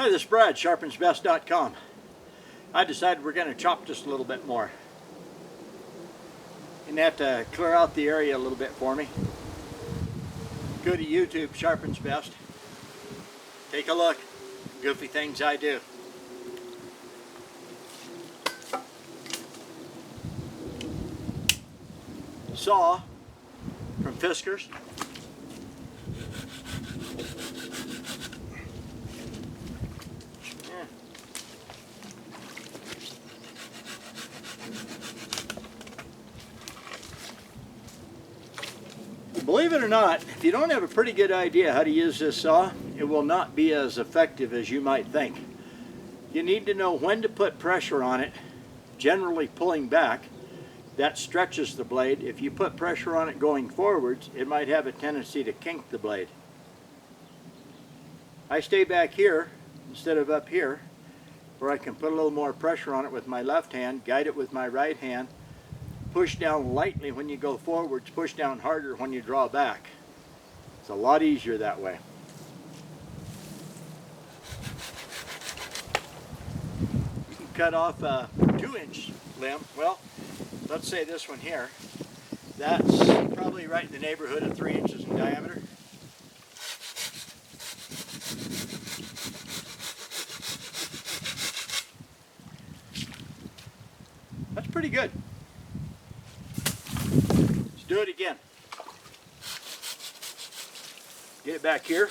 Hi, this is Brad, sharpensbest.com. I decided we're going to chop just a little bit more. And have to clear out the area a little bit for me. Go to YouTube, Sharpens Best. Take a look. Goofy things I do. Saw from Fiskars. Believe it or not, if you don't have a pretty good idea how to use this saw, it will not be as effective as you might think. You need to know when to put pressure on it, generally pulling back. That stretches the blade. If you put pressure on it going forwards, it might have a tendency to kink the blade. I stay back here instead of up here, where I can put a little more pressure on it with my left hand, guide it with my right hand, push down lightly when you go forwards, push down harder when you draw back. It's a lot easier that way. You can cut off a 2-inch limb. Well, let's say this one here. That's probably right in the neighborhood of 3 inches in diameter. That's pretty good. Let's do it again. Get it back here.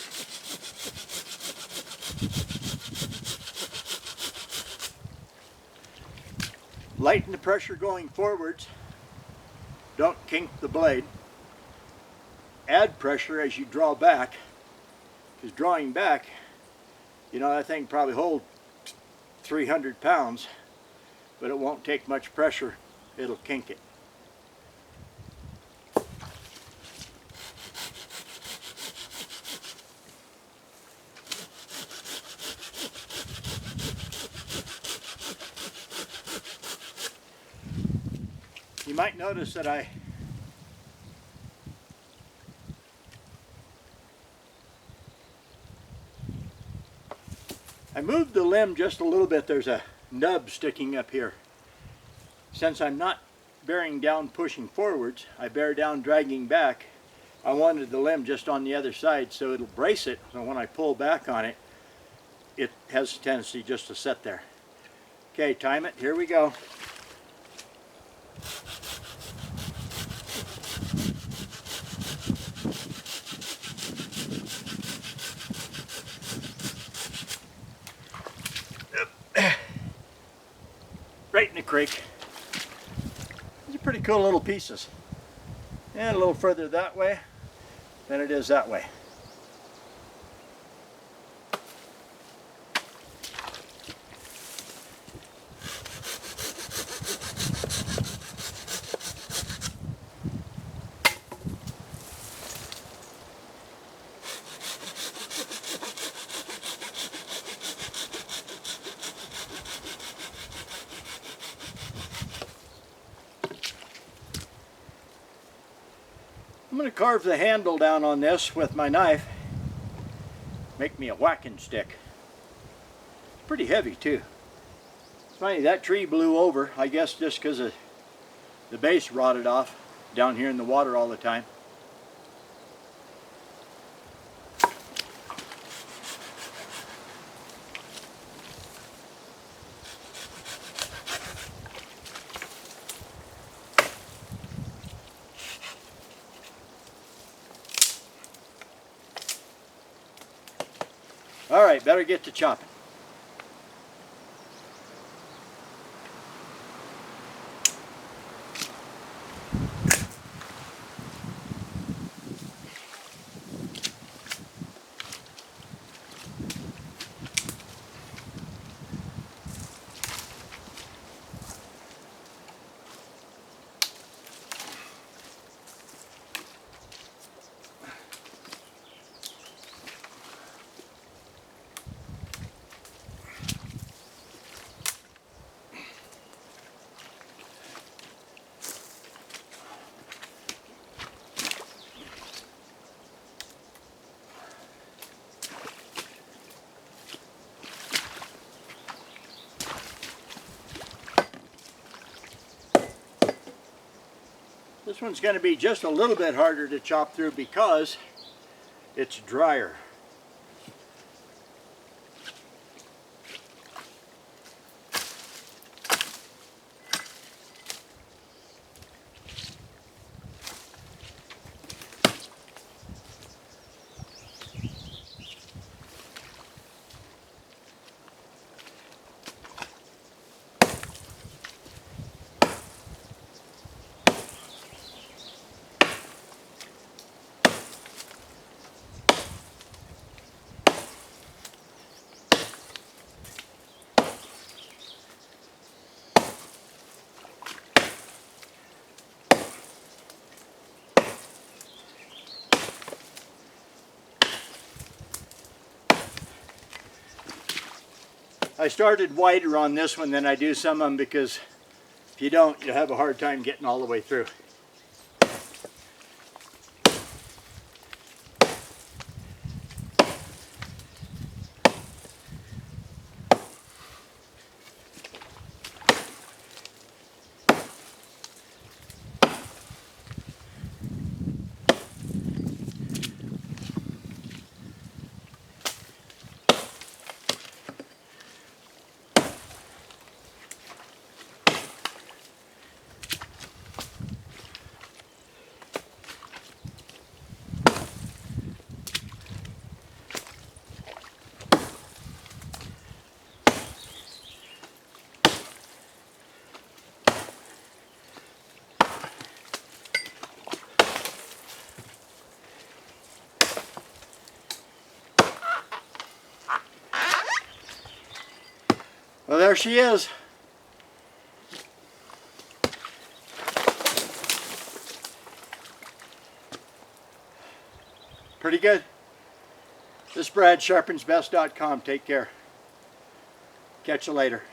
Lighten the pressure going forwards. Don't kink the blade. Add pressure as you draw back, because drawing back, you know, that thing probably holds 300 pounds, but it won't take much pressure. It'll kink it. You might notice that I moved the limb just a little bit. There's a nub sticking up here. Since I'm not bearing down pushing forwards, I bear down dragging back. I wanted the limb just on the other side so it'll brace it, so when I pull back on it, it has a tendency just to sit there. Okay, time it. Here we go. Right in the creek. These are pretty cool little pieces. And a little further that way than it is that way. I'm going to carve the handle down on this with my knife. Make me a whacking stick. It's pretty heavy too. It's funny, that tree blew over, I guess just because the base rotted off down here in the water all the time. All right, better get to chopping. This one's going to be just a little bit harder to chop through because it's drier. I started wider on this one than I do some of them because if you don't, you'll have a hard time getting all the way through. Well, there she is. Pretty good. This is Brad, sharpensbest.com. Take care. Catch you later.